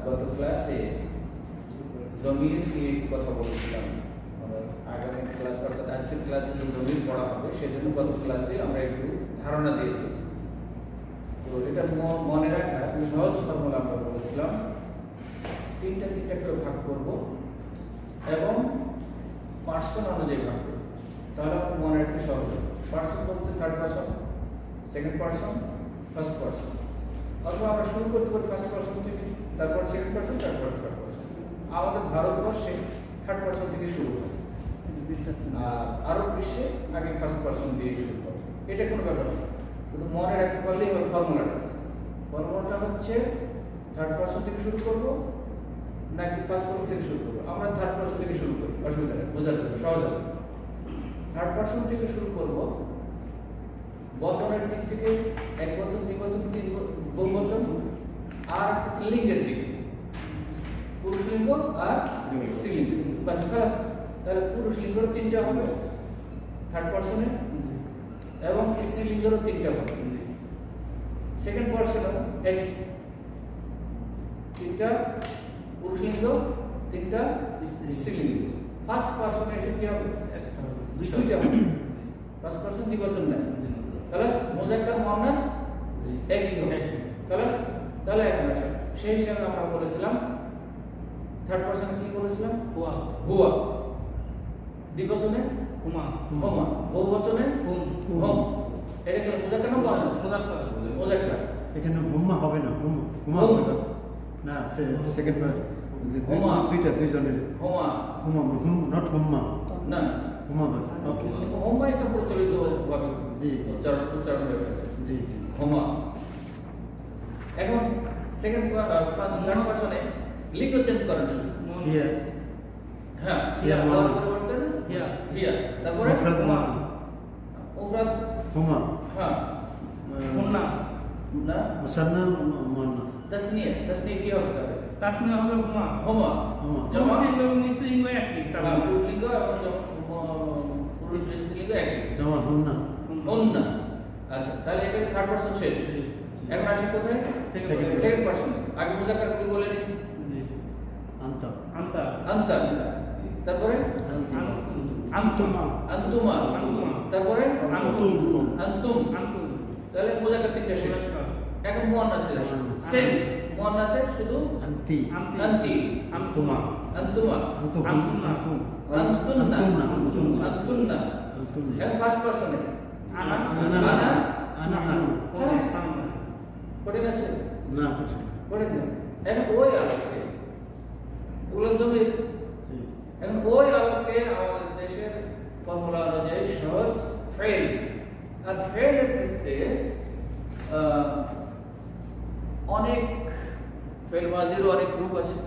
গত ক্লাসে জমির কথা বলেছিলাম। আগামী ক্লাস অর্থাৎ আজকের ক্লাসে যে জমির পড়া হবে সেজন্য গত ক্লাসে আমরা একটু ধারণা দিয়েছি। তো এটা মনে রাখা সহজ ফর্মুলা আমরা বলেছিলাম, তিনটা করে ভাগ করব এবং পার্সন অনুযায়ী ভাগ করব, তাহলে আমাদের মনে রাখতে সহজ হবে। পার্সন বলতে third person, second person, first person, অথবা আমরা শুরু করতে পারি ফার্স্ট পার্সন থেকে, তারপর সেকেন্ড পার্সন, তারপর থার্ড পার্সন। আমাদের ভারতবর্ষে থার্ড পার্সন থেকে শুরু হয়, আরব বিশ্বে আগে ফার্স্ট পার্সন দিয়ে শুরু হয়। এটা কোনো ব্যাপার না, শুধু মনে রাখতে পারলেই হবে ফর্মুলাটা হচ্ছে থার্ড পার্সন থেকে শুরু করব নাকি ফার্স্ট পার্সন থেকে শুরু করব। আমরা থার্ড পার্সন থেকে শুরু করি, অসুবিধা নেই, বোঝার জন্য সহজ হবে। থার্ড পার্সন থেকে শুরু করব, বচনের দিক থেকে এক বচন, দুই বচন, তিন বহুবচন, আর লিঙ্গের দিক থেকে পুরুষ লিঙ্গ আর স্ত্রীলিঙ্গ। বাস খালাস। তাহলে পুরুষ লিঙ্গের তিনটা হবে থার্ড পার্সনে এবং স্ত্রীলিঙ্গেরও তিনটা হবে। সেকেন্ড পার্সনে এক তিনটা পুরুষ লিঙ্গ, তিনটা স্ত্রীলিঙ্গ। ফার্স্ট পার্সনে এসে কি হবে? দুইটা হবে। ফার্স্ট পার্সন দ্বিবচন না, খালাস। মুযাক্কার মুআন্নাস একই হবে, খালাস। তাহলে এখন আসে সেই হিসাবে আমরা বলেছিলাম থার্ড পার্সনে কি বলেছিলাম? হুয়া। হুয়া। দ্বিবচনে হুমা। হুমা। বহুবচনে হুম। হুম। এটা কি মুযাক্কার না মুআন্নাস? মুযাক্কার। মুযাক্কার। এখানে হুম্মা হবে না, হুমা হবে বাস। না, সেকেন্ড পার্ট যে দুইজনের হুমা। হুমা, নট হুম্মা। না, হুমা বাস। ওকে। হুমা একটা প্রচলিত ভাবে জি উচ্চারণ হয়ে থাকে। জি। হুমা। এখন সেকেন্ড থার্ড পারসনে লিঙ্গ চেঞ্জ করেন শুধু। হিয়া। হ্যাঁ, হিয়া মুআন্নাস। হিয়া। তারপরে মুফরাদ মুআন্নাস। মুফরাদ হুমা। হ্যাঁ। মুন্না। না, মুসান্না মুআন্নাস। তাসনিয়া কি হবে তাহলে? তাসনিয়া হবে হুমা। হুমা। হুমা। জমা পুরুষ লিঙ্গ এবং স্ত্রীলিঙ্গ একই। পুরুষ লিঙ্গ এবং পুরুষ স্ত্রীলিঙ্গ একই। জমা হুন্না। মুন্না। আচ্ছা, তাহলে এটা থার্ড পারসন শেষ। এখন আসি কোথায়? Second person. আগে মুযাক্কার কি বলে নি? আনতা। আনতা। আনতা। তারপরে আনতুমা। আনতুমা। তারপরে আনতুম। আনতুম। আনতুম। তাহলে মুযাক্কার তিনটা শেষ। এখন মুআন্নাসের সেম, মুআন্নাসের শুধু আনতি। আনতি। আনতুমা। আনতুমা। আনতুমা। আনতুমা। আনতুন্না। আনতুন্না। আনতুন্না। এখন ফার্স্ট পারসনে আনা। আনা। কঠিন আছে না কিছু কঠিন না। এখন ওই আলোকে ওগুলো জমির, এখন ওই আলোকে আমাদের দেশের ফর্মুলা অনুযায়ী সহজ ফেল। আর ফেলের ক্ষেত্রে অনেক ফেল মাজিরও অনেক রূপ আছে।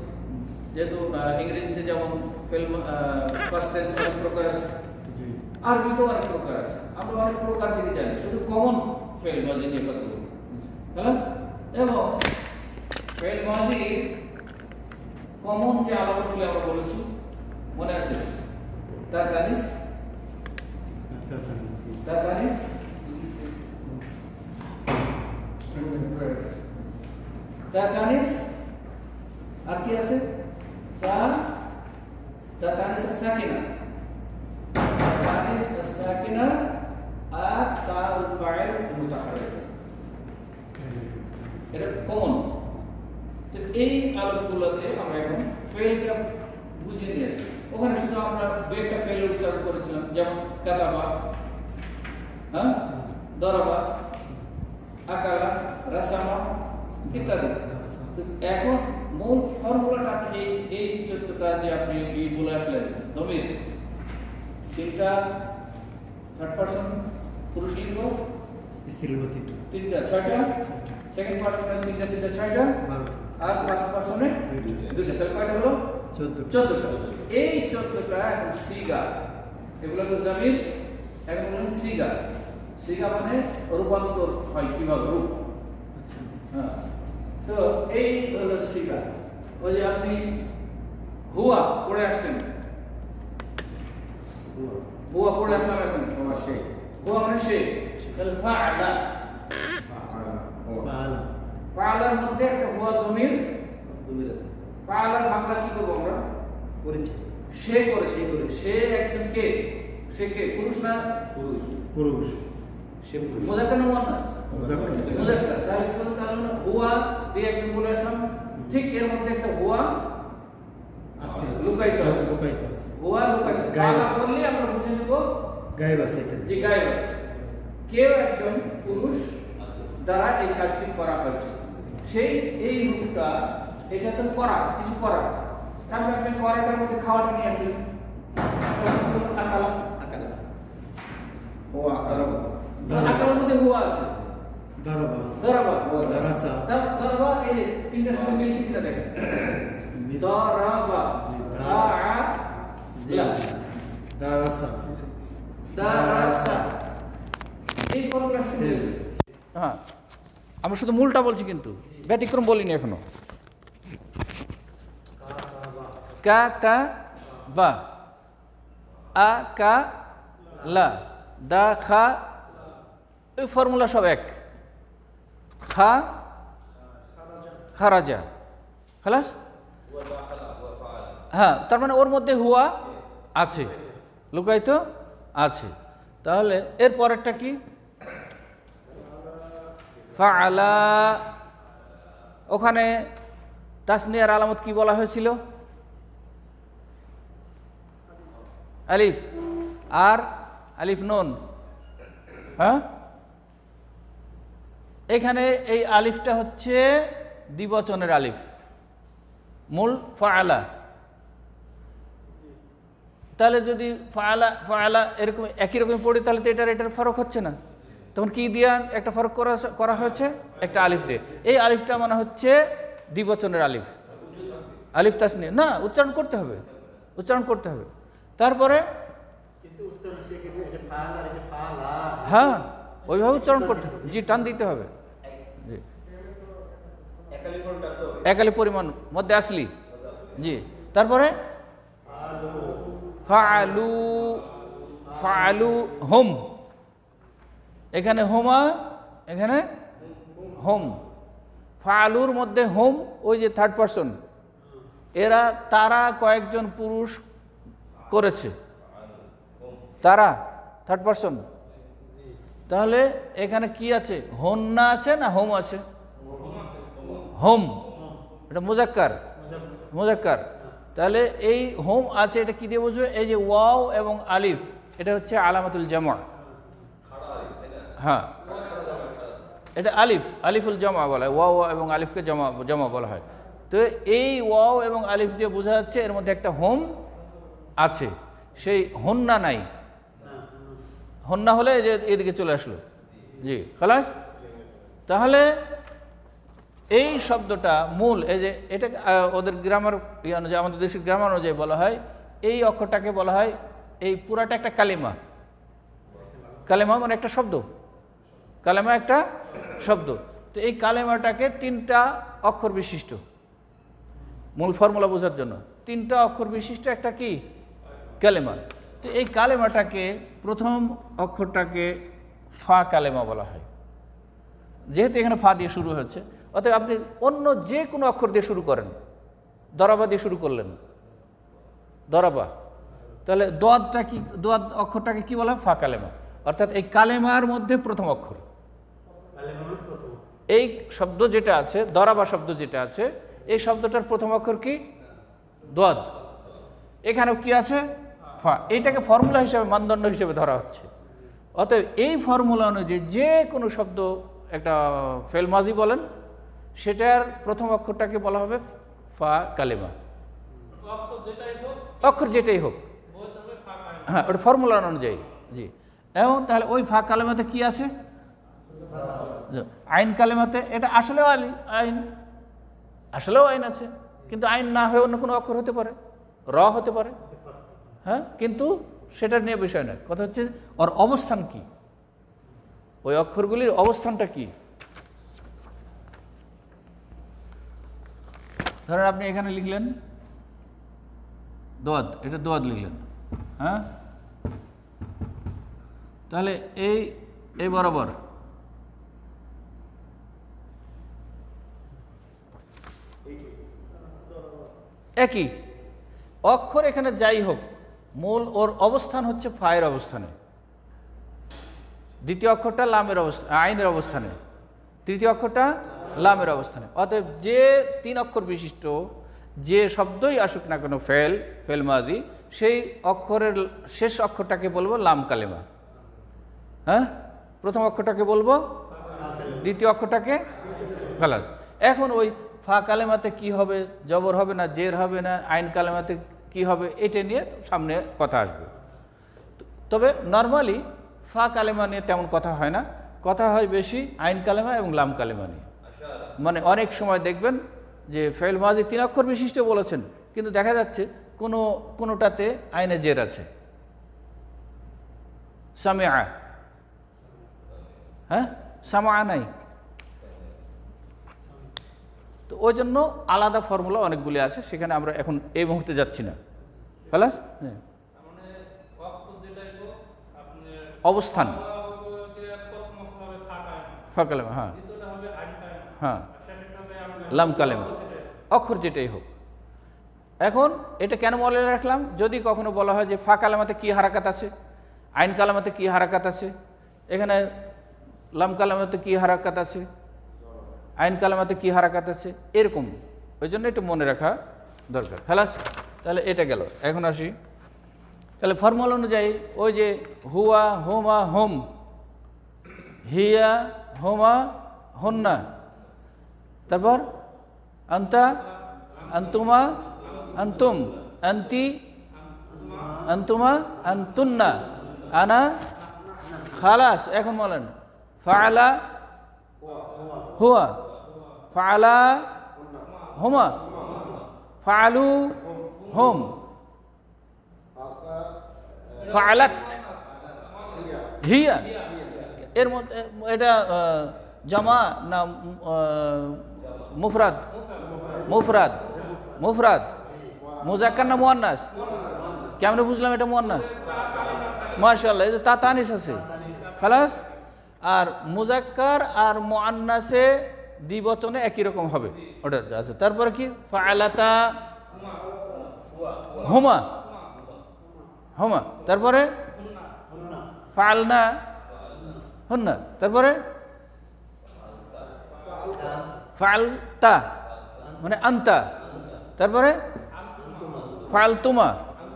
যেহেতু ইংরেজিতে যেমন ফেল পাস্ট টেন্স অনেক প্রকার আছে, আরবিতেও অনেক প্রকার আছে। আমরা অনেক প্রকার থেকে জানি, শুধু কমন ফেল মাজি নিয়ে কথা বলবো। এবং ফেল মাজির কমন যে আলামতগুলি আমরা বলেছি মনে আছে? তাতানিস, আর কি আছে? তাতানিস সাকিনা, তাতানিস সাকিনা আর তাউল ফাইল মুতাহাররিক। এটা কমন। তো এই আলোচনাগুলোতে আমরা এখন ফেলটা বুঝিয়ে নিয়ে আসি। ওখানে শুধু আমরা দু একটা ফেল উচ্চারণ করেছিলাম, যেমন কাতাবা, হ্যাঁ, দরাবা, আকালা, রাসামা ইত্যাদি। এখন মূল ফর্মুলাটা আপনি এই 14টা যে আপনি বলে আসলেন জমির, তিনটা থার্ড পারসন পুরুষ লিঙ্গ, স্ত্রীলিঙ্গ তিনটা, ছয়টা, সেকেন্ড পারসনে তিনটা, ছয়টা, আর ফার্স্ট পারসনে দুইটা। তাহলে কয়টা হলো? 14টা। এই 14টা এখন সিগা, এগুলো হলো জামির, এখন হলো সিগা। সিগা মানে রূপান্তর হয় কিভাবে, রূপ। আচ্ছা। হ্যাঁ, তো এই হলো সিগা। ওই যে আপনি হুয়া পড়ে আসছেন, হুয়া পড়ে আসলাম এখন, হুয়া মানে সে। তাহলে ফাআলা, ফাআলার মধ্যে একটা হুয়া দমির ফাআলার বাংলা কি করব আমরা? করেছে সে করেছে। সে একজন কে? সে কে? পুরুষ না পুরুষ সে পুরুষ মুযাক্কার না মুআন্নাস? মুযাক্কার মুযাক্কার। তাহলে কি বলতে তাহলে হুয়া দিয়ে একজন বলে আসলাম, ঠিক এর মধ্যে একটা হুয়া আছে লুকায়িত আছে। লুকায়িত আছে হুয়া লুকায়িত। গায়েব ফাআলা আছে। করলে আমরা বুঝে নেব গায়েব আছে এখানে যে গায়েব আছে। কেউ একজন পুরুষ দ্বারা এই কাজটি করা হয়েছে। সেই এই রূপটা এটা তো করা, কিছু করা। তারপরে আপনি করাটার মধ্যে খাওয়াটা নিয়ে আসলেন, আকালাম। ও আকারাম আকালের মধ্যে হুয়া আছে। দরবা দরবা দরাসা দরবা এই তিনটার সাথে মিলছে কিনা দেখেন। দরবা দাআ লা দারাসা দারাসা এই ফর্মুলা শুনে। হ্যাঁ, আমরা শুধু মূলটা বলছি কিন্তু ব্যতিক্রম বলিনি এখনো। কা তা বা আ কা লা দা খা, এই ফর্মুলা সব এক। খা খারাজা খালাস। হ্যাঁ, তার মানে ওর মধ্যে হুয়া আছে, লুকায়িত আছে। তাহলে এর পরেরটা কি? ফাআলা। ওখানে তাসনিয়ার আলামত কি বলা হয়েছিল? আলিফ আর আলিফ নুন। হ্যাঁ, এখানে এই আলিফটা হচ্ছে দ্বিবচনের আলিফ, মূল ফাআলা। তাহলে যদি ফাআলা ফাআলা এরকম একই রকম পড়ি তাহলে তো এটার ফারাক হচ্ছে না। তখন কি দিয়ে একটা ফারাক করা হয়েছে? একটা আলিফ দিয়ে। এই আলিফটা মানে হচ্ছে দ্বিবচনের আলিফ, আলিফ তাসনিয়া না, উচ্চারণ করতে হবে, উচ্চারণ করতে হবে। তারপরে হ্যাঁ, ওইভাবে উচ্চারণ করতে হবে। জি, টান দিতে হবে। জি, একালি পরিমাণ মধ্যে আসলি। জি, তারপরে ফাআলু ফাআলু হুম, এখানে হুমা, এখানে হুম। ফাআলুর মধ্যে হুম, ওই যে থার্ড পারসন, এরা তারা কয়েকজন পুরুষ করেছে, তারা থার্ড পারসন। তাহলে এখানে কি আছে? হন্না আছে না হোম আছে? হোম, এটা মুজাক্কার, মুজাক্কার। তাহলে এই হোম আছে, এটা কি দিয়ে বুঝবে? এই যে ওয়াও এবং আলিফ, এটা হচ্ছে আলামাতুল জামা। হ্যাঁ, এটা আলিফ, আলিফুল জামা বলা হয়, ওয়াও এবং আলিফকে জামা বলা হয়। তো এই ওয়াও এবং আলিফ দিয়ে বোঝা যাচ্ছে এর মধ্যে একটা হোম আছে, সেই হন্না নাই। হন্না হলে যে এদিকে চলে আসলো। জি, খালাস। তাহলে এই শব্দটা মূল, এই যে এটা ওদের গ্রামার অনুযায়ী, আমাদের দেশের গ্রামার অনুযায়ী বলা হয়, এই অক্ষরটাকে বলা হয়, এই পুরাটা একটা কালিমা। কালেমা মানে একটা শব্দ, কালেমা একটা শব্দ। তো এই কালেমাটাকে তিনটা অক্ষর বিশিষ্ট, মূল ফর্মুলা বোঝার জন্য তিনটা অক্ষর বিশিষ্ট একটা কি কালেমা। তো এই কালেমাটাকে প্রথম অক্ষরটাকে ফা কালেমা বলা হয়, যেহেতু এখানে ফা দিয়ে শুরু হচ্ছে। অতএব আপনি অন্য যে কোনো অক্ষর দিয়ে শুরু করেন, দরাবা দিয়ে শুরু করলেন, দরাবা, তাহলে দোয়াদটা কি, দোয়াদ অক্ষরটাকে কি বলা হয়? ফা কালেমা। অর্থাৎ এই কালেমার মধ্যে প্রথম অক্ষর। এই শব্দ যেটা আছে, দরাবা শব্দ যেটা আছে, এই শব্দটার প্রথম অক্ষর কি? দোয়াদ। এখানেও কি আছে? ফা। এইটাকে ফর্মুলা হিসেবে, মানদণ্ড হিসেবে ধরা হচ্ছে। অতএব এই ফর্মুলা অনুযায়ী যে কোনো শব্দ, একটা ফেল মাজি বলেন, সেটার প্রথম অক্ষরটাকে বলা হবে ফা কালেমা। অক্ষর যেটাই হোক, হ্যাঁ, ওটা ফর্মুলা অনুযায়ী। জি, এবং তাহলে ওই ফা কালেমাতে কি আছে? আইন কালেমাতে, এটা আসলেও আইন, আসলেও আইন আছে, কিন্তু আইন না হয়ে অন্য কোনো অক্ষর হতে পারে, র হতে পারে। হ্যাঁ, কিন্তু সেটা নিয়ে বিষয় নয়, কথা হচ্ছে ওর অবস্থান কি, ওই অক্ষরগুলির অবস্থানটা কি। ধরেন আপনি এখানে লিখলেন দোয়াদ, এটা দোয়াদ লিখলেন। হ্যাঁ, তাহলে এই বরাবর একই অক্ষর এখানে যাই হোক, মূল ওর অবস্থান হচ্ছে ফায়ের অবস্থানে, দ্বিতীয় অক্ষরটা লামের অবস্থানে, আইনের অবস্থানে, তৃতীয় অক্ষরটা লামের অবস্থানে। অতএব যে 3 অক্ষর বিশিষ্ট যে শব্দই আসুক না কেন ফেল মাদি, সেই অক্ষরের শেষ অক্ষরটাকে বলবো লাম কালেমা। হ্যাঁ, প্রথম অক্ষরটাকে বলবো, দ্বিতীয় অক্ষরটাকে খালাস। এখন ওই ফা কালেমাতে কি হবে, জবর হবে না জের হবে না, আইন কালেমাতে কি হবে, এটা নিয়ে সামনে কথা আসবে। তবে নর্মালি ফা কালেমা নিয়ে তেমন কথা হয় না, কথা হয় বেশি আইন কালেমা এবং লাম কালেমা নিয়ে। মানে অনেক সময় দেখবেন যে ফেল মাজি 3 অক্ষর বিশিষ্ট বলেছেন, কিন্তু দেখা যাচ্ছে কোনোটাতে আইনে জের আছে, সামিআ, হ্যাঁ সামা নাই। তো ওই জন্য আলাদা ফর্মুলা অনেকগুলি আছে, সেখানে আমরা এখন এই মুহূর্তে যাচ্ছি না। খালাস, হ্যাঁ অবস্থান ফা কালেমা, হ্যাঁ হ্যাঁ লাম কালেমা, অক্ষর যেটাই হোক। এখন এটা কেন মনে রাখলাম, যদি কখনো বলা হয় যে ফা কালেমাতে কি হারাকাত আছে, আইন কালেমাতে কি হারাকাত আছে, এখানে লাম কালেমাতে কি হারাকাত আছে, আইন কালেমাতে কি হারাকাত আছে, এরকম, ওই জন্য এটা মনে রাখা দরকার। খালাস, তাহলে এটা গেল। এখন আসি, তাহলে ফর্মুলা অনুযায়ী ওই যে হুয়া হোমা হোম, হিয়া হোমা হন্না, তারপর আন্তা আন্তুমা আন্তুম, আন্তি আন্তুমা আন্তুন্না, আনা, খালাস। এখন বলেন ফাআলা হুয়া, ফাআলা হুমা, ফাআলু হুম, ফাআলাত হিয়া। এর মধ্যে এটা জামা না মুফরাদ? মুফরাদ, মুফরাদ, মুজাক্কার না মুয়ান্নাস? কেমনে বুঝলাম এটা মুয়ান্নাস? মাশাআল্লাহ, এই যে তানিস আছে। খালাস, আর মুজাক্কার আর মুয়ান্নাসে দ্বিবচনে একই রকম হবে, ওটা আছে। তারপরে কি ফাআলাতা হুমা, হুমা, তারপরে ফাআলনা হুন্না, তারপরে ফাআলতা মানে আন্তা, তারপরে ফাআলতুমা,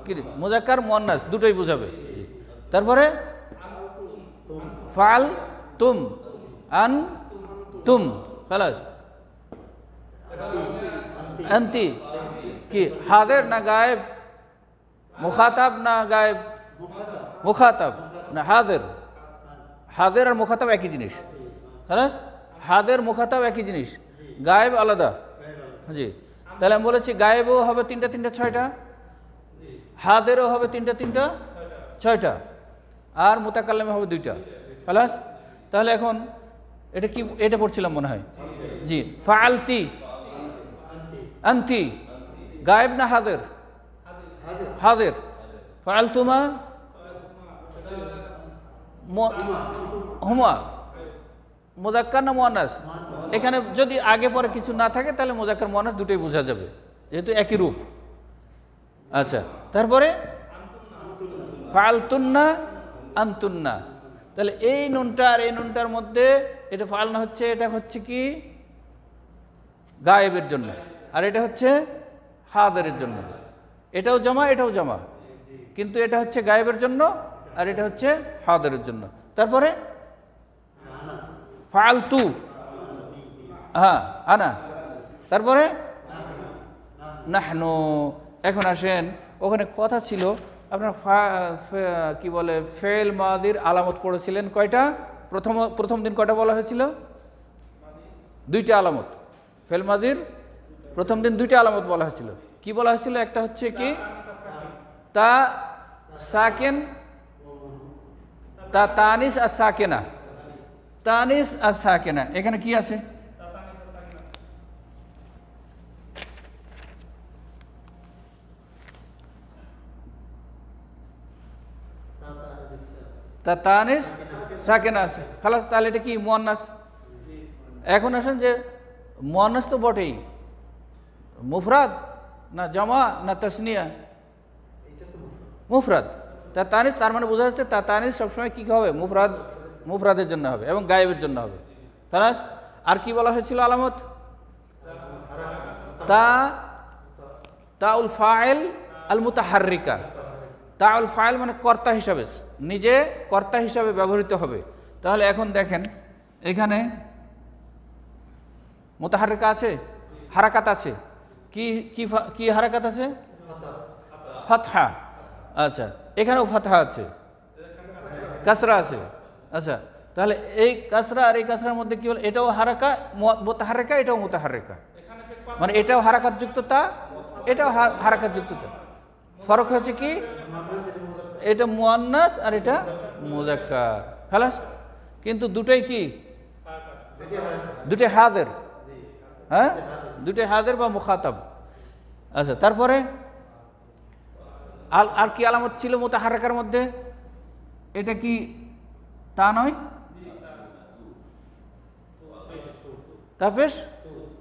কি মুজাক্কার মুয়ান্নাস দুটোই বোঝাবে। তারপরে ফাআল তুম, আন তুম, খালাস। আন্তি কি হাজির না গায়েব, মুখাতাব না গায়েব? মুখাতাব না হাজির, হাজির আর মুখাতাব একই জিনিস। খালাস, হাজির মুখাতাব একই জিনিস, গায়েব আলাদা। জি, তাহলে আমি বলেছি গায়েবও হবে 3টা 3টা 6টা, হাজিরও হবে 3টা 3টা 6টা, আর মুতাকাল্লিমে হবে 2টা। খালাস, তাহলে এখন এটা কি, এটা পড়ছিলাম মনে হয়। জি, ফাআলতি আন্তি, গায়েব না হাজির? হাজির। ফাআলতুমা হুমা, মুজাক্কার না মুয়ান্নাস? এখানে যদি আগে পরে কিছু না থাকে তাহলে মুজাক্কার মুয়ান্নাস দুটোই বোঝা যাবে, যেহেতু একই রূপ। আচ্ছা, তারপরে ফাআলতুন্না আনতুন্না, তাহলে এই নুনটা আর এই নুনটার মধ্যে এটা ফাল না হচ্ছে, এটা হচ্ছে কি গায়েবের জন্য, আর এটা হচ্ছে হাদিরের জন্য। এটাও জমা এটাও জমা, কিন্তু এটা হচ্ছে গায়েবের জন্য আর এটা হচ্ছে হাদিরের জন্য। তারপরে ফাআলতু, হ্যাঁ আনা, তারপরে নাহনু। এখন আসেন, ওখানে কথা ছিল আপনার কি বলে ফেল মাদির আলামত পড়েছিলেন কয়টা? প্রথম দিন কয়টা বলা হয়েছিল? 2টা আলামত। ফেল মাদির প্রথম দিন 2টা আলামত বলা হয়েছিল। কি বলা হয়েছিল? একটা হচ্ছে কি তা সাকিন, তা তানিস আর সাকিনা, তানিস আর সাকিনা। এখানে কি আছে? তা তানিস সাকিনা আছে। খালাস, তাহলে এটা কি মুয়ান্নাস? এখন আসেন যে মুয়ান্নাস তো বটেই, মুফরাদ না জমা না তাসনিয়া? মুফরাদ। তা তানিস তার মানে বোঝা যাচ্ছে তা তানিস সবসময় কী হবে? মুফরাদের জন্য হবে এবং গায়েবের জন্য হবে। তাহলে আর কি বলা হয়েছিল আলামত? তাউল ফাইল আল মুতাহাররিকা। তাউল ফাইল মানে কর্তা হিসাবে, নিজে কর্তা হিসাবে ব্যবহৃত হবে। তাহলে এখন দেখেন এখানে মুতাহাররিকা আছে, হারাকাত আছে। কি কি কি হারাকাত আছে? ফাতহা। আচ্ছা, এখানেও ফাতহা আছে, কাসরা আছে। আচ্ছা, তাহলে এই কাসরা আর এই কাসরার মধ্যে কি হল? এটাও হারাকা মুতাহাররিকা, এটাও মুতাহাররিকা, মানে এটাও হারাকাত যুক্ত তা, এটাও হারাকাত যুক্ত তা। ফরক হচ্ছে কি? এটা মুয়ান্নাস আর এটা মুযাক্কার। খালাস। কিন্তু দুটোই কি? দুটোই হাদের। হ্যাঁ, দুটোই হাদের বা মুখাতাব। আচ্ছা, তারপরে আর কি আলামত ছিল মুতাহাররিকার মধ্যে? এটা কি তা নয়? তাপেশ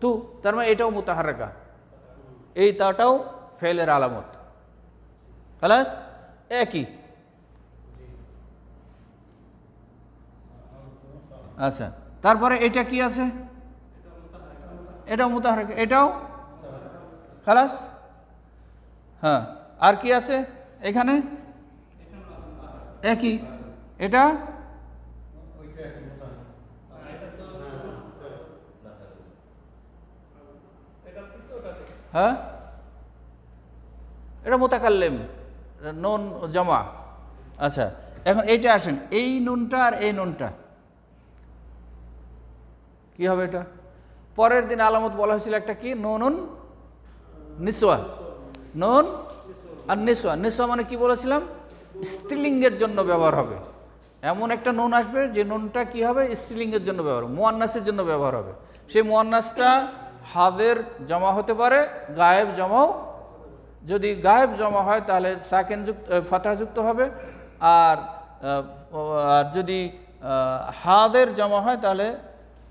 তু, তার মানে এটাও মুতাহাররিকা, এই তাটাও ফেলের আলামত। খালাস, একই। আচ্ছা, তারপরে এটা কি আছে? এটাও মুতাহাররিকা, এটাও। খালাস। হ্যাঁ, আর কি আছে এখানে? একই। এটা হ্যাঁ, এটা মুতাকাল্লিম, নুন জমা। আচ্ছা, এখন এইটা আসেন, এই নুনটা আর এই নুনটা কি হবে? এটা পরের দিন আলামত বলা হয়েছিল একটা কি? নুন নিসওয়া। নুন আর নিসওয়া। নিসওয়া মানে কি বলেছিলাম? স্ত্রীলিঙ্গের জন্য ব্যবহার হবে। এমন একটা নুন আসবে যে নুনটা কি হবে? স্ত্রীলিঙ্গের জন্য ব্যবহার, মুয়ান্নাসের জন্য ব্যবহার হবে। সেই মুয়ান্নাসটা হাদের জমা হতে পারে, গায়েব জমাও। যদি গায়েব জমা হয় তাহলে সাকিন যুক্ত, ফাতহা যুক্ত হবে। আর যদি হাদের জমা হয় তাহলে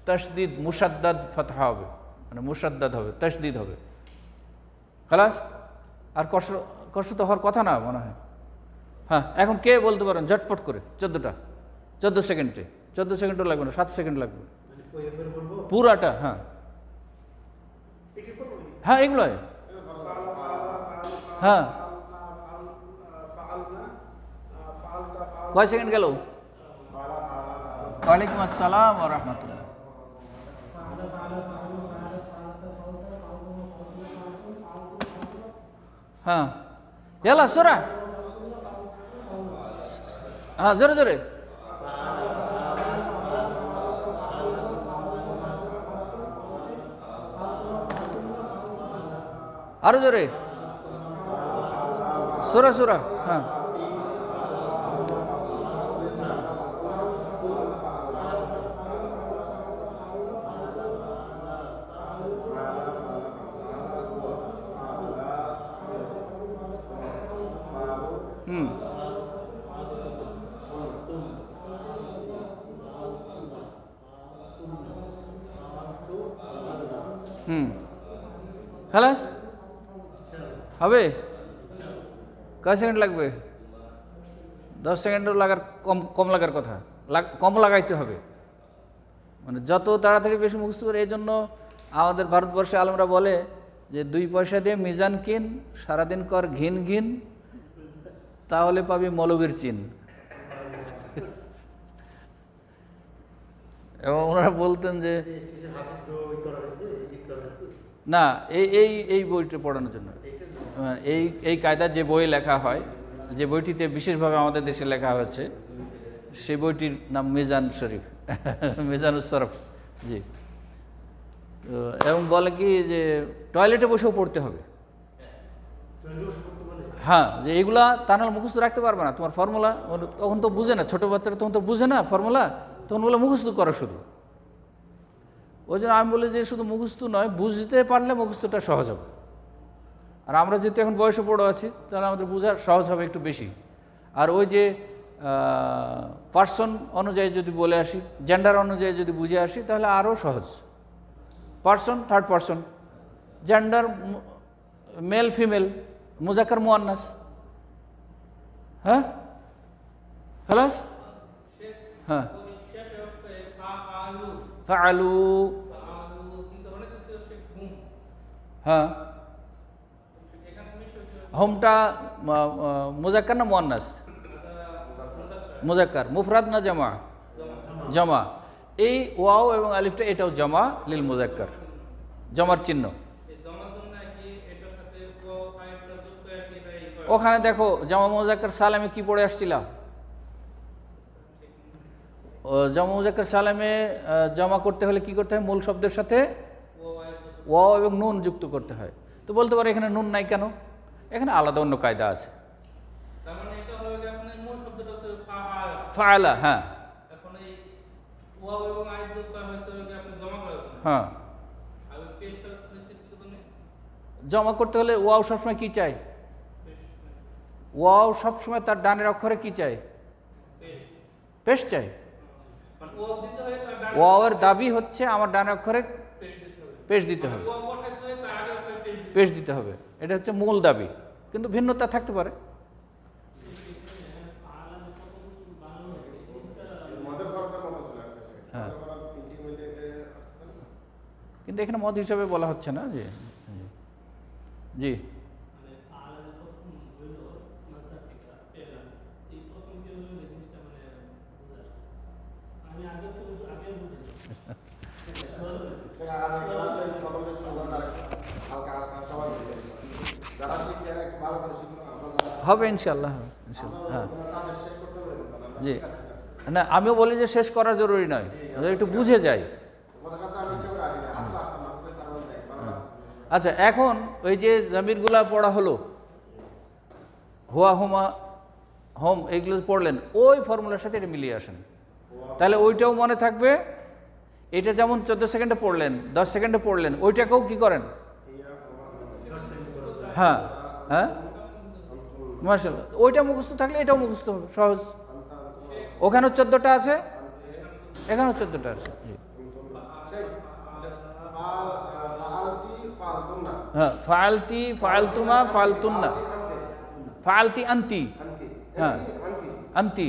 তাসদিদ, মুশাদ্দাদ ফাতহা হবে, মানে মুশাদ্দাদ হবে, তাসদিদ হবে। খালাস। আর কষ্ট তো হওয়ার কথা না মনে হয়। হ্যাঁ, এখন কে বলতে পারেন ঝটপট করে? 14 সেকেন্ডে। 14 সেকেন্ডও লাগবে না, 7 সেকেন্ড লাগবে পুরাটা। হ্যাঁ হ্যাঁ, এগুলোই। হ্যাঁ, কয় সেকেন্ড গেল? ওয়ালাইকুম আসসালাম ওয়া রাহমাতুল্লাহ। হ্যাঁ, ইয়ালা সোরা। হ্যাঁ, জোরে জোরে। আরো জোরে। সোরা সোরা। হ্যাঁ, খালাস হবে? কয় সেকেন্ড লাগবে? 10 সেকেন্ডও লাগার কম লাগার কথা, কম লাগাইতে হবে। মানে যত তাড়াতাড়ি বেশি মুখস্থ করে। এই জন্য আমাদের ভারতবর্ষে আলেমরা বলে যে 2 পয়সা দিয়ে মিজান কিন, সারাদিন কর ঘিন ঘিন, তাহলে পাবি মৌলবীর চিন। এবং ওনারা বলতেন যে না, এই বইটা পড়ানোর জন্য, এই কায়দা যে বই লেখা হয়, যে বইটিতে বিশেষভাবে আমাদের দেশে লেখা হয়েছে, সেই বইটির নাম মিজান শরীফ, মিজানুস শরফ। জি। এবং বলে কি যে টয়লেটে বসেও পড়তে হবে। হ্যাঁ, যে এইগুলা তা নাহলে মুখস্থ রাখতে পারবে না। তোমার ফর্মুলা তখন তো বুঝে না, ছোটো বাচ্চারা তখন তো বুঝে না ফর্মুলা, তখন বলে মুখস্থ করো শুধু। ওই জন্য আমি বলি যে শুধু মুখস্থ নয়, বুঝতে পারলে মুখস্থটা সহজ হবে। আর আমরা যেহেতু এখন বয়সে বড় আছি, তাহলে আমাদের বোঝা সহজ হবে একটু বেশি। আর ওই যে পার্সন অনুযায়ী যদি বলে আসি, জেন্ডার অনুযায়ী যদি বুঝে আসি, তাহলে আরও সহজ। Person, third person, gender male female, মুজাক্কার মুয়ান্নাস। হ্যাঁ খালাস। হ্যাঁ ফাআলু। হ্যাঁ হোমটা মুজাক্কার না মুয়ান্নাস? মুজাক্কার। মুফরাদ না জামা? জামা। এই ওয়াও এবং আলিফটা এটাও জামা লিল মুজাক্কার, জমার চিহ্ন। ওখানে দেখো জামা মুজাক্কার সালামে কি পড়ে আসছিল? জামা মুজাক্কার সালামে জমা করতে হলে কি করতে হয়? মূল শব্দের সাথে ওয়াও এবং নুন যুক্ত করতে হয়। তো বলতে পারো এখানে নুন নাই কেন? এখানে আলাদা অন্য কায়দা আছে। ফাআলা। হ্যাঁ হ্যাঁ জমা করতে হলে ওয়াও সবসময় কি চাই? ওয়াও সবসময় তার ডানের অক্ষরে কি চাই? পেশ চাই। ওয়াওয়ের দাবি হচ্ছে আমার ডানের অক্ষরে পেশ দিতে হবে, পেশ দিতে হবে। এটা হচ্ছে মূল দাবি, কিন্তু ভিন্নতা থাকতে পারে। হ্যাঁ কিন্তু এখানে মদ হিসাবে বলা হচ্ছে না। জি জি হবে ইনশাল্লাহ। হ্যাঁ জি না, আমিও বলি যে শেষ করা জরুরি নয়, একটু বুঝে যাই। আচ্ছা এখন ওই যে জামিরগুলা পড়া হলো, হুয়া হুমা হোম এইগুলো পড়লেন, ওই ফর্মুলার সাথে এটা মিলিয়ে আসেন, তাহলে ওইটাও মনে থাকবে। এটা যেমন 14 সেকেন্ডে পড়লেন, 10 সেকেন্ডে পড়লেন, ওইটাকেও কি করেন? হ্যাঁ হ্যাঁ মাশাআল্লাহ, ওইটা মুখস্থ থাকলে এটাও মুখস্থ হবে সহজ। ওখানেও 14টা আছে, এখানেও 14টা আছে। হ্যাঁ ফাআলতি, ফাআলতুমা, ফাআলতুন্না, ফাআলতি আনতি। হ্যাঁ আনতি,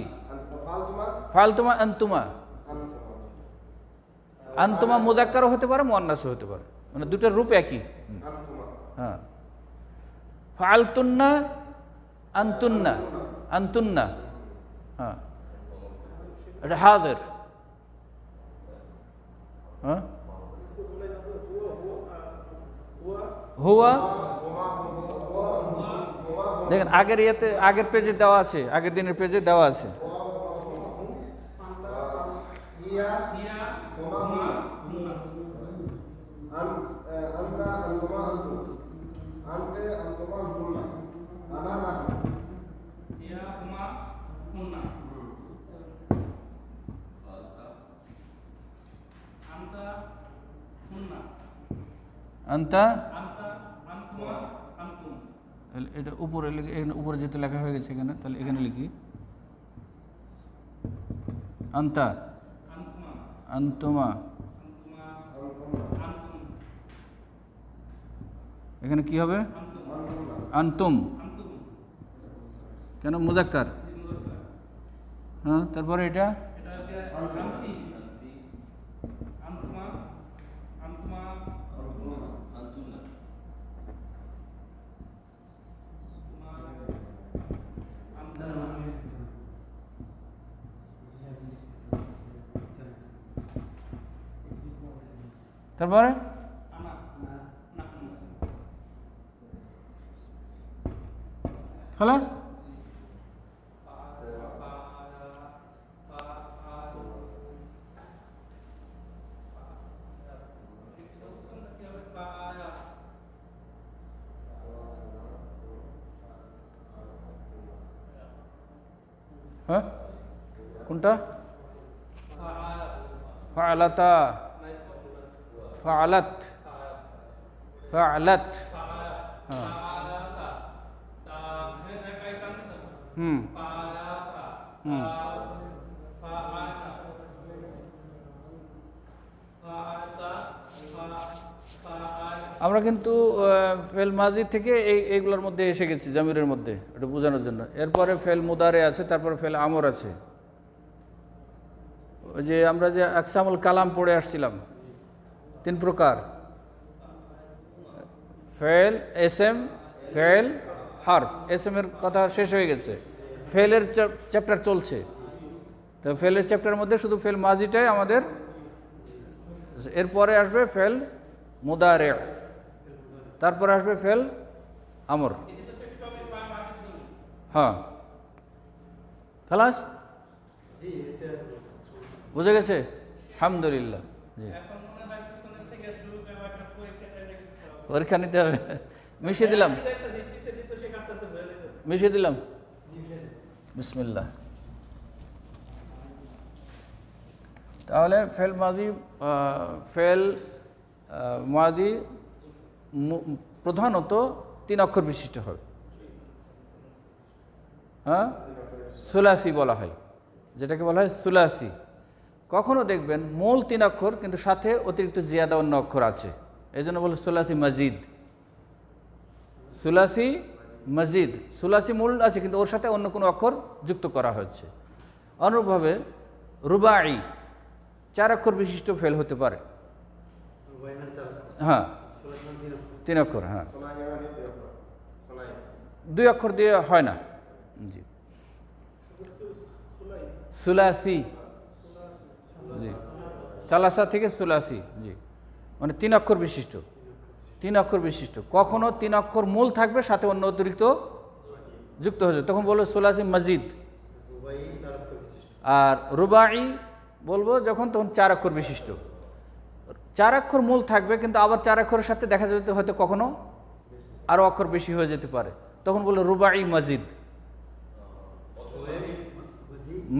ফাআলতুমা আনতুমা। আনতুমা মুযাক্কারও হতে পারে, মুয়ান্নাসও হতে পারে, মানে দুটোর রূপ একই। হ্যাঁ ফাআলতুন্না, আনতুন্না, আনতুন্না। হ্যাঁ এটা হাজির। হ্যাঁ হুয়া, দেখেন আগের ইয়েতে, আগের পেজে দেওয়া আছে, আগের দিনের পেজে দেওয়া আছে। আন্তা, এটা উপরে এখানে উপরে যেতে লেখা হয়ে গেছে এখানে, তাহলে এখানে লিখি আন্তা, আন্তুমা। এখানে কি হবে? আন্তুম। কেন? মুযাক্কার। হ্যাঁ তারপরে এটা তারপরে খালাস। হ্যাঁ কোনটা? ফাআলাতা, ফাআলাত, ফাআলাত। হ্যাঁ হুম হুম আমরা কিন্তু ফেল মাজি থেকে এইগুলোর মধ্যে এসে গেছি, জমিরের মধ্যে, এটা বোঝানোর জন্য। এরপরে ফেল মুদারে আছে, তারপরে ফেল আমর আছে। ওই যে আমরা যে আকসামুল কালাম পড়ে আসছিলাম, 3 প্রকার: ফেল, এসএম, ফেল, হারফ। এসএম এর কথা শেষ হয়ে গেছে, ফেলের চ্যাপ্টার চলছে। তো ফেলের চ্যাপ্টারের মধ্যে শুধু ফেল মাজিটাই আমাদের, এরপরে আসবে ফেল মুদারে, তারপরে আসবে ফেল আমর। হ্যাঁ, খালাস, বুঝে গেছে? আলহামদুলিল্লাহ। জি, পরীক্ষা নিতে হবে। মিশিয়ে দিলাম, মিশিয়ে দিলাম। বিসমিল্লাহ। তাহলে ফেল মাদি, ফেল মাদি প্রধানত 3 অক্ষর বিশিষ্ট হবে। হ্যাঁ, সুলাসি বলা হয়, যেটাকে বলা হয় সুলাসি। কখনো দেখবেন মূল 3 অক্ষর, কিন্তু সাথে অতিরিক্ত জিয়াদা অন্য অক্ষর আছে, এই জন্য বলে সুলাসি মজিদ। সুলাসি মজিদ, সুলাসি মূল আছে কিন্তু ওর সাথে অন্য কোনো অক্ষর যুক্ত করা হয়েছে। অনুরূপভাবে রুবাই 4 অক্ষর বিশিষ্ট ফেল হতে পারে। হ্যাঁ, 3 অক্ষর। হ্যাঁ, 2 অক্ষর দিয়ে হয় না। জি, সুলাসি, জি, সালাসা থেকে সুলাসি। জি, মানে 3 অক্ষর বিশিষ্ট, 3 অক্ষর বিশিষ্ট। কখনো 3 অক্ষর মূল থাকবে, সাথে অন্য অতিরিক্ত যুক্ত হয়ে যাবে, তখন বলবো সুলাসি মজিদ। আর রুবাই বলবো যখন, তখন 4 অক্ষর বিশিষ্ট। 4 অক্ষর মূল থাকবে, কিন্তু আবার 4 অক্ষরের সাথে দেখা যেতে হয়তো কখনো আরও অক্ষর বেশি হয়ে যেতে পারে, তখন বললো রুবাই মজিদ।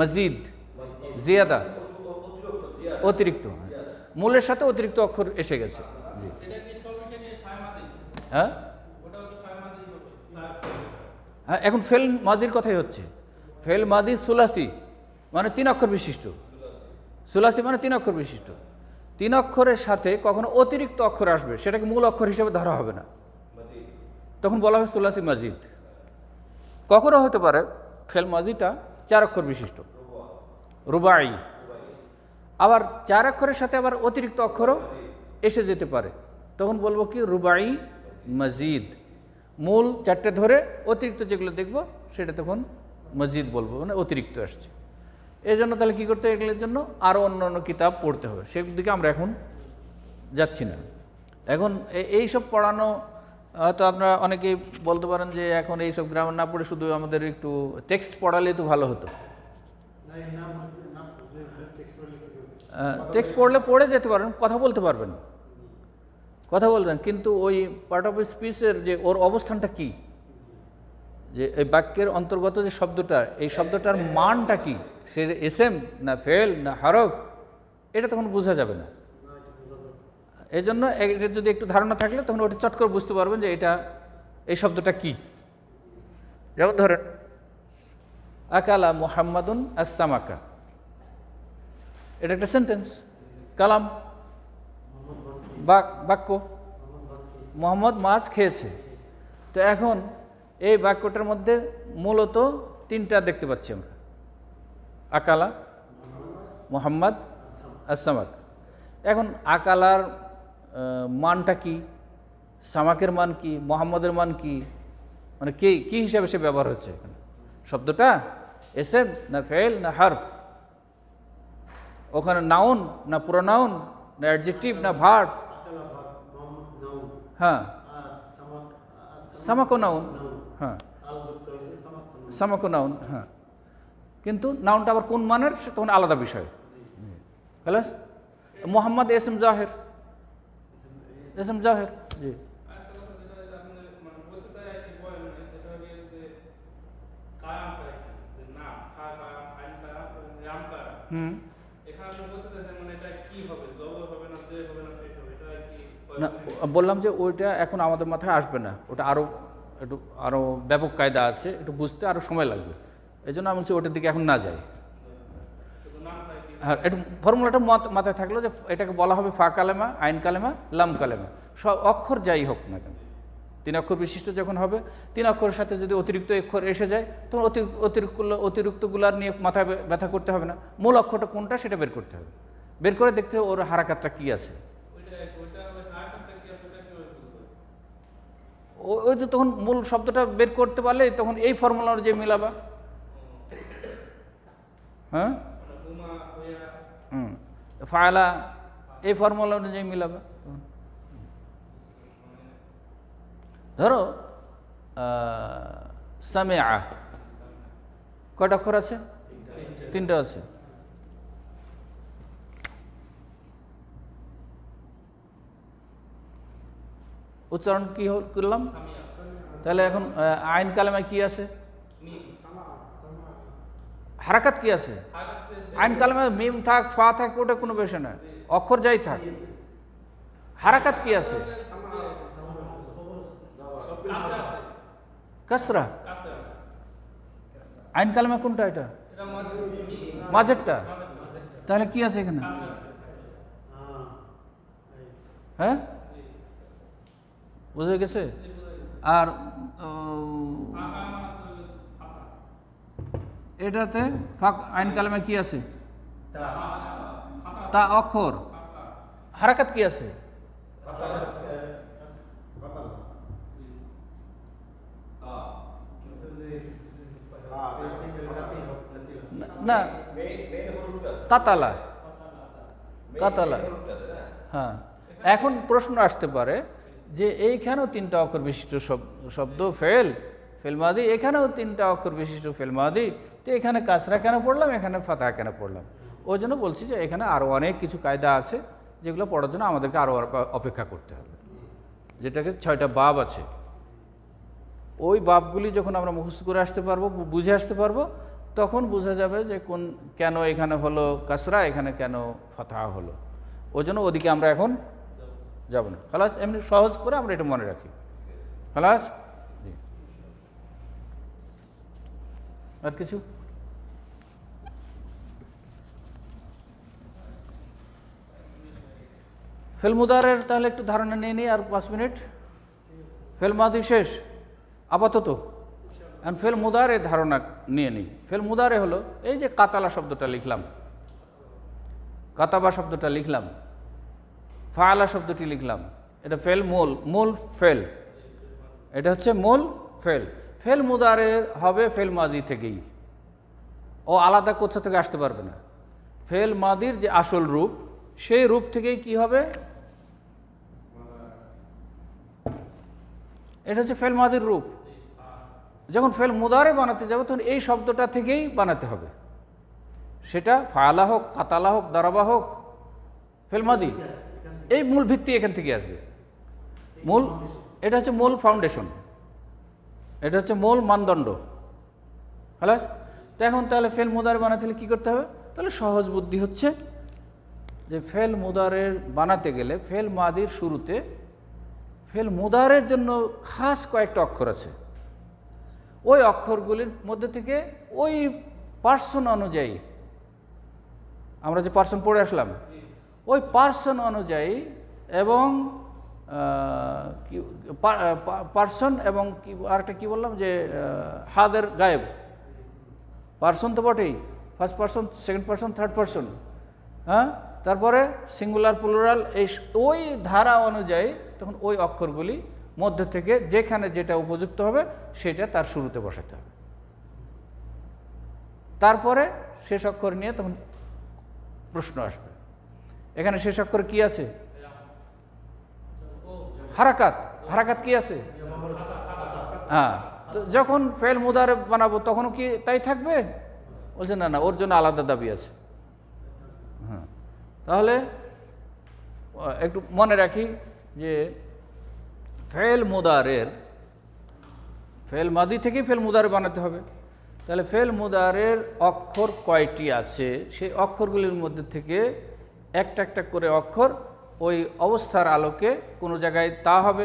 মজিদ জিয়াদা, অতিরিক্ত, মূলের সাথে অতিরিক্ত অক্ষর এসে গেছে। জি, হ্যাঁ হ্যাঁ, এখন ফেল মাদির কথাই হচ্ছে। ফেল মাদি সুলাসি মানে 3 অক্ষর বিশিষ্ট। সুলাসি মানে 3 অক্ষর বিশিষ্ট। 3 অক্ষরের সাথে কখনো অতিরিক্ত অক্ষর আসবে, সেটাকে মূল অক্ষর হিসেবে ধরা হবে না, তখন বলা হয় সুলাসি মাজিদ। কখনো হতে পারে ফেল মাজিটা 4 অক্ষর বিশিষ্ট, রুবাই। আবার 4 অক্ষরের সাথে আবার অতিরিক্ত অক্ষরও এসে যেতে পারে, তখন বলবো কি রুবাই মজিদ। মূল 4টে ধরে অতিরিক্ত যেগুলো দেখব সেটা তখন মসজিদ বলবো, মানে অতিরিক্ত আসছে। এই জন্য তাহলে কী করতে হবে, এগুলোর জন্য আরও অন্য অন্য কিতাব পড়তে হবে, সেদিকে আমরা এখন যাচ্ছি না। এখন এইসব পড়ানো হয়তো আপনারা অনেকেই বলতে পারেন যে এখন এইসব গ্রামার না পড়ে শুধু আমাদের একটু টেক্সট পড়ালেই তো ভালো হতো। টেক্সট পড়লে পড়ে যেতে পারেন, কথা বলতে পারবেন, কথা বলবেন, কিন্তু ওই পার্ট অফ স্পিচের যে ওর অবস্থানটা কি, যে এই বাক্যের অন্তর্গত যে শব্দটা, এই শব্দটার মানটা কি, সে এসএম না ফেল না হরফ, এটা তখন বোঝা যাবে না। এই জন্য এটার যদি একটু ধারণা থাকলে তখন ওটা চট করে বুঝতে পারবেন যে এটা, এই শব্দটা কি। যেমন ধরেন আকালা মুহাম্মাদুন আস-সামাকা, এটা একটা সেন্টেন্স, কালাম, বাক্য, মোহাম্মদ মাছ খেয়েছে। তো এখন এই বাক্যটার মধ্যে মূলত 3টা দেখতে পাচ্ছি আমরা, আকালা, মুহাম্মদ, আস-সামাক। এখন আকালার মানটা কি, সামাকের মান কি, মোহাম্মদের মান কি, মানে কি হিসাবে সে ব্যবহার হচ্ছে এখানে, শব্দটা এসএম না ফেল না হারফ, ওখানে নাউন না প্রোনাউন না অ্যাডজেক্টিভ না ভার্ব। হ্যাঁ, সামাকো নাউন, হ্যাঁ সামাকো নাউন, হ্যাঁ, কিন্তু নাউনটা আবার কোন মানের তখন আলাদা বিষয়। খালাস, মোহাম্মদ এসএম জাহের, এসএম জাহের। জি, না বললাম যে ওইটা এখন আমাদের মাথায় আসবে না, ওটা আরও ব্যাপক কায়দা আছে, একটু বুঝতে আরও সময় লাগবে। এই জন্য আমি বলছি ওটার দিকে এখন না যাই। হ্যাঁ, একটু ফর্মুলাটা মাথায় থাকলো যে এটাকে বলা হবে ফা কালেমা, আইন কালেমা, লাম কালেমা। সব অক্ষর যাই হোক না কেন, 3 অক্ষর বিশিষ্ট যখন হবে, 3 অক্ষরের সাথে যদি অতিরিক্ত অক্ষর এসে যায় তখন অতিরিক্তগুলার নিয়ে মাথায় ব্যথা করতে হবে না। মূল অক্ষরটা কোনটা সেটা বের করতে হবে, বের করে দেখতে হবে ওর হারাকাতটা কী আছে। ওই তো তখন মূল শব্দটা বের করতে পারলে তখন এই ফর্মুলা অনুযায়ী মিলাবা। হ্যাঁ, ফায়লা এই ফর্মুলা অনুযায়ী মিলাবা। ধরো সামিআ কয়টা অক্ষর আছে? 3টা আছে। উচ্চারণ কি করলাম তাহলে? এখন আইন কালেমায় কি আছে? হারাকাত কি আছে? আইন কালেমায় মিম থাক, ফা থাক, ওটা কোনো বিষয় না, অক্ষর যাই থাক। হারাকাত কি আছে? কাসরা। আইন কালেমা কোনটা? এটা মাঝেরটা। তাহলে কি আছে এখানে? হ্যাঁ, বুঝে গেছে? আর এটাতে আইন কালেমা কি আছে? তা অক্ষর। হারাকাত কি আছে? না, কাতালা, কাতালা। হ্যাঁ, এখন প্রশ্ন আসতে পারে যে এইখানেও 3টা অক্ষর বিশিষ্ট শব্দ ফেল, ফেল মাদি, এখানেও 3টা অক্ষর বিশিষ্ট ফেল মাদি, তো এখানে কাসরা কেন পড়লাম, এখানে ফাতহা কেন পড়লাম? ওই জন্য বলছি যে এখানে আরও অনেক কিছু কায়দা আছে যেগুলো পড়ার জন্য আমাদেরকে আরও অপেক্ষা করতে হবে, যেটাকে 6টা বাব আছে। ওই বাবগুলি যখন আমরা মুখস্থ করে আসতে পারবো, বুঝে আসতে পারবো, তখন বোঝা যাবে যে কেন এখানে হলো কাসরা, এখানে কেন ফাতহা হলো। ওই জন্য ওদিকে আমরা এখন যাব না। খালাস, এমনি সহজ করে আমরা এটা মনে রাখি। খালাস, আর কিছু? ফেল মুদারের তাহলে একটু ধারণা নিয়ে নিই, আর 5 মিনিট। ফেল মাদি শেষ আপাতত, এখন ফেল মুদারে ধারণা নিয়ে নিই। ফেল মুদারে হলো এই যে কাতালা শব্দটা লিখলাম, কাতাবা শব্দটা লিখলাম, ফাআলা শব্দটি লিখলাম, এটা ফেল মূল ফেল, এটা হচ্ছে মূল ফেল। ফেল মুদারের হবে ফেল মাদি থেকেই, ও আলাদা কোথা থেকে আসতে পারবে না। ফেল মাদির যে আসল রূপ, সেই রূপ থেকেই কি হবে? এটা হচ্ছে ফেল মাদির রূপ। যখন ফেল মুদারে বানাতে যাবে তখন এই শব্দটা থেকেই বানাতে হবে, সেটা ফাআলা হোক, কাতালা হোক, দারাবা হোক, ফেল মাদি, এই মূল ভিত্তি এখান থেকে আসবে। মূল, এটা হচ্ছে মূল ফাউন্ডেশন, এটা হচ্ছে মূল মানদণ্ড। খালাস, তো এখন তাহলে ফেল মুদারে বানাতে হলে কী করতে হবে? তাহলে সহজ বুদ্ধি হচ্ছে যে ফেল মুদারের বানাতে গেলে ফেল মাদির শুরুতে ফেল মুদারের জন্য খাস কয়েকটা অক্ষর আছে। ওই অক্ষরগুলির মধ্যে থেকে ওই পার্সন অনুযায়ী, আমরা যে পার্সন পড়ে আসলাম, ওই পার্সন অনুযায়ী এবং পার্সন এবং আরেকটা কি বললাম যে হাদের গায়েব, পার্সন তো বটেই, first person, second person, third person, হ্যাঁ, তারপরে সিঙ্গুলার প্লুরাল, এই ওই ধারা অনুযায়ী তখন ওই অক্ষরগুলি মধ্যে থেকে যেখানে যেটা উপযুক্ত হবে সেটা তার শুরুতে বসাতে হবে। তারপরে শেষ অক্ষর নিয়ে তখন প্রশ্ন আসবে, এখানে শেষ অক্ষর কি আছে? হারাকাত। হারাকাত কি আছে? হ্যাঁ, তো যখন ফেল মুদারে বানাবো তখনও কি তাই থাকবে? বলছে না, ওর জন্য আলাদা দাবি আছে। হ্যাঁ, তাহলে একটু মনে রাখি যে ফেল মুদারের, ফেল মাদি থেকে ফেল মুদারে বানাতে হবে। তাহলে ফেল মুদারের অক্ষর কয়টি আছে, সেই অক্ষরগুলির মধ্যে থেকে একটা একটা করে অক্ষর ওই অবস্থার আলোকে কোনো জায়গায় তা হবে,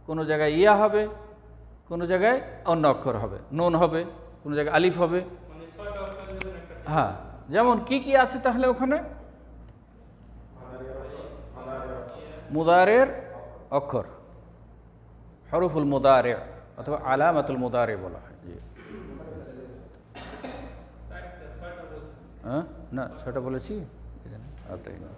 কোনো জায়গায় ইয়া হবে, কোনো জায়গায় অন্য অক্ষর হবে, নুন হবে, কোনো জায়গায় আলিফ হবে। হ্যাঁ, যেমন কি কি আছে তাহলে ওখানে? মুদারের অক্ষর, হরফুল মুদারে অথবা আলামাতুল মুদারে বলা হয়। জি, হ্যাঁ, না 6টা বলেছি। তাই না,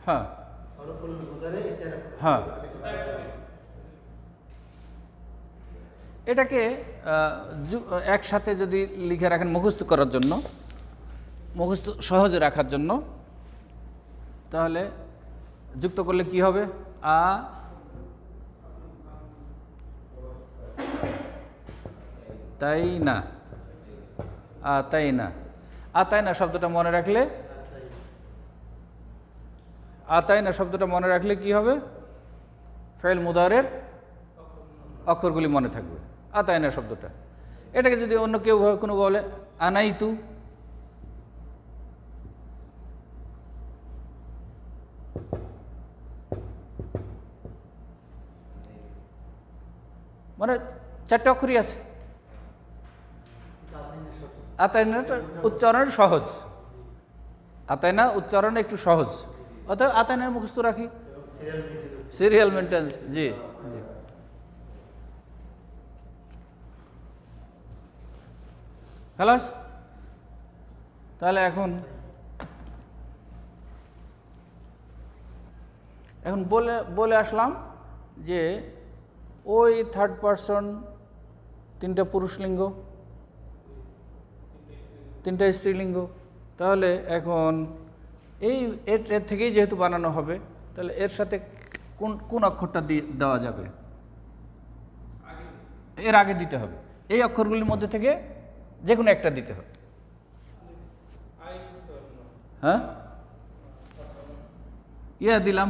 হ্যাঁ হ্যাঁ, এটাকে একসাথে যদি লিখে রাখেন মুখস্থ করার জন্য, মুখস্থ সহজে রাখার জন্য, তাহলে যুক্ত করলে কি হবে? আ তাই না, তাই না, তাই না শব্দটা মনে রাখলে, তাই না শব্দটা মনে রাখলে কি হবে? ফাইল মুদারের অক্ষরগুলি মনে থাকবে। তাই না শব্দটা, এটাকে যদি অন্য কেউ কোনো বলে আনাইতু, মানে 4টে অক্ষরই আছে। আতাইনাটা উচ্চারণ সহজ, আতাইনা উচ্চারণ একটু সহজ, অতএব আতাইনার মুখস্থ রাখি। সিরিয়াল মেনটেন্স, জি জি। খালাস, তাহলে এখন বলে আসলাম যে ওই থার্ড পারসন 3টা পুরুষলিঙ্গ, 3টা স্ত্রীলিঙ্গ। তাহলে এখন এর থেকেই যেহেতু বানানো হবে, তাহলে এর সাথে কোন অক্ষরটা দেওয়া যাবে? এর আগে দিতে হবে। এই অক্ষরগুলির মধ্যে থেকে যে কোনো একটা দিতে হবে। হ্যাঁ, ইয়া দিলাম,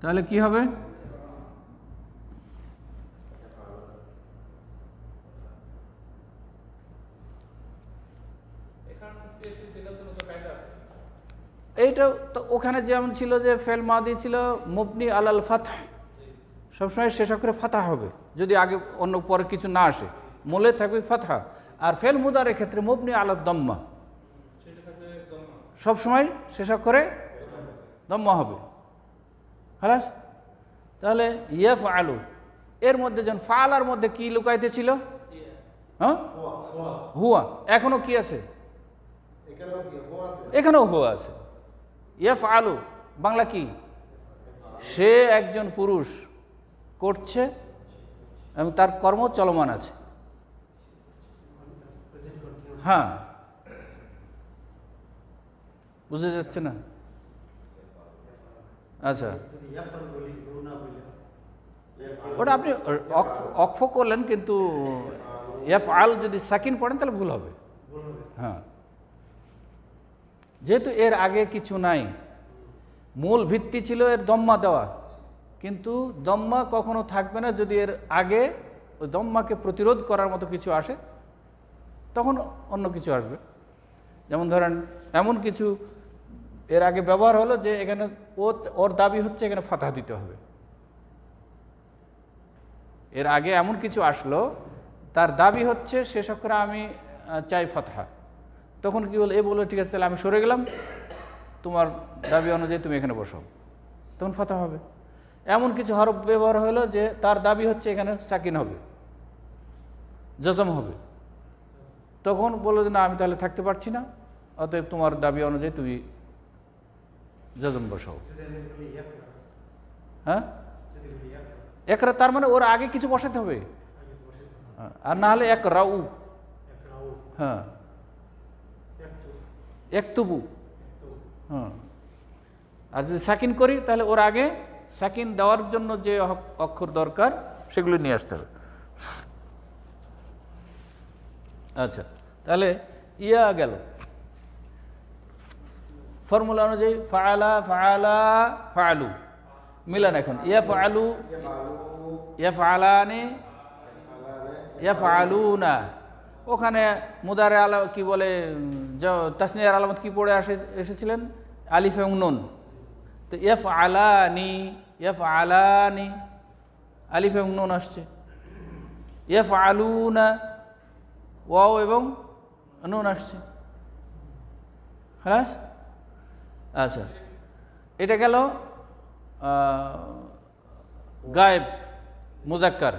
তাহলে কি হবে? এইটা তো ওখানে যেমন ছিল যে ফেল মাদি ছিল মুবনি আলাল ফাতহ, সবসময় শেষ অক্ষরে ফাতহা হবে যদি আগে অন্য পরে কিছু না আসে, মূলে থাকবে ফাতহা। আর ফেল মুদারের ক্ষেত্রে মুবনি আলাদ দম্মা, সবসময় শেষ অক্ষরে দম্মা হবে। খালাস, তাহলে ইয়াফ আলু এর মধ্যে যেন ফালার মধ্যে কি লুকাইতে ছিল? হ্যাঁ, হুয়া। এখনো কি আছে? এখানেও হুয়া আছে। ইয়াফ আলু বাংলা কি? সে একজন পুরুষ করছে এবং তার কর্ম চলমান আছে। হ্যাঁ, বুঝে যাচ্ছে না? আচ্ছা, ওটা আপনি অক্ফ করলেন, কিন্তু ইয়াফ আল যদি সাকিন পড়েন তাহলে ভুল হবে। হ্যাঁ, যেহেতু এর আগে কিছু নাই, মূল ভিত্তি ছিল এর দম্মা দেওয়া, কিন্তু দম্মা কখনো থাকবে না যদি এর আগে ওই দম্মাকে প্রতিরোধ করার মতো কিছু আসে, তখন অন্য কিছু আসবে। যেমন ধরেন এমন কিছু এর আগে ব্যবহার হলো যে এখানে ওর দাবি হচ্ছে এখানে ফাতহা দিতে হবে। এর আগে এমন কিছু আসলো, তার দাবি হচ্ছে শেষ অক্ষরে আমি চাই ফাতহা, তখন কি বলে? বললো ঠিক আছে, তাহলে আমি সরে গেলাম, তোমার দাবি অনুযায়ী তুমি এখানে বসো, তখন ফাতহা হবে। এমন কিছু হরফ ব্যবহার হলো যে তার দাবি হচ্ছে এখানে সাকিন হবে, জজম হবে, তখন বললো যে না, আমি তাহলে থাকতে পারছি না, অতএব তোমার দাবি অনুযায়ী তুমি জজম বসাও। হ্যাঁ, একরা, তার মানে ওর আগে কিছু বসাতে হবে, আর না হলে এক রাউ। হ্যাঁ, একতুবু। হ্যাঁ, আর যদি সাকিন করি তাহলে ওর আগে সাকিন দেওয়ার জন্য যে অক্ষর দরকার সেগুলো নিয়ে আসতে হবে। আচ্ছা, তাহলে ইয়া গেল ফর্মুলা অনুযায়ী। ফাআলা ফাআলা ফাআলু মিলান। এখন ইয়া ফাআলু ইয়াফআলানি ইয়াফআলুনা, ওখানে মুদারে আলা কি বলে তাসনিয়ার আলামত কি পড়ে এসেছিলেন? আলিফ এবং নুন। তো ইয়াফআলানি ইয়াফআলানি আলিফ এবং নুন আসছে। ইয়াফআলুনা ওয়াও এবং নুন আসছে। খালাস? আচ্ছা, এটা গেল গায়েব মুজাক্কার,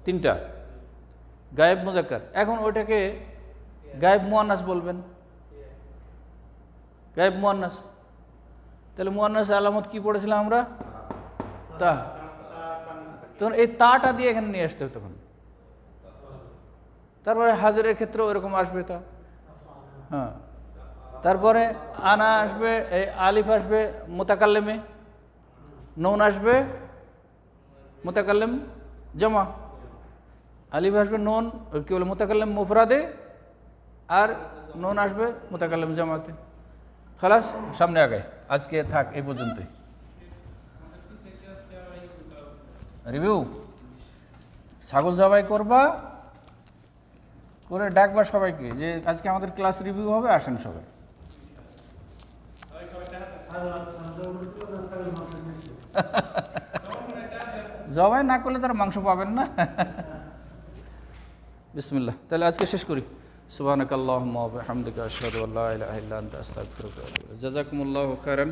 তিনটা গায়েব মুজাক্কার। এখন ওইটাকে গায়েব মুয়ান্নাস বলবেন, গায়েব মুয়ান্নাস। তাহলে মুয়ান্নাস আলামত কি পড়েছিলাম আমরা? তা। তখন এই তাটা দিয়ে এখানে নিয়ে আসতে হবে তখন। তারপরে হাজিরের ক্ষেত্রেও এরকম আসবে তা। হ্যাঁ, তারপরে আনা আসবে, এই আলিফ আসবে মুতাকাল্লিমে, নুন আসবে মুতাকাল্লিম জমা, আলিফ আসবে নুন কি বলে মুতাকাল্লিম মুফরাদে, আর নুন আসবে মুতাকাল্লিম জামাতে। খালাস, সামনে আগায়। আজকে থাক এই পর্যন্তই। রিভিউ ছাগল জবাই করবা, করে ডাকবা সবাইকে যে আজকে আমাদের ক্লাস রিভিউ হবে, আসেন সবাই। জবাই না করলে তারা মাংস পাবেন না। বিসমিল্লাহ, তাহলে আজকে শেষ করি। সুবহানাকাল্লাহুম্মা ওয়া বিহামদিকা আশহাদু আল্লা ইলাহা ইল্লা আনতা আস্তাগফিরুকা ওয়া আতুবু ইলাইক। জাযাকুমুল্লাহু খাইরান।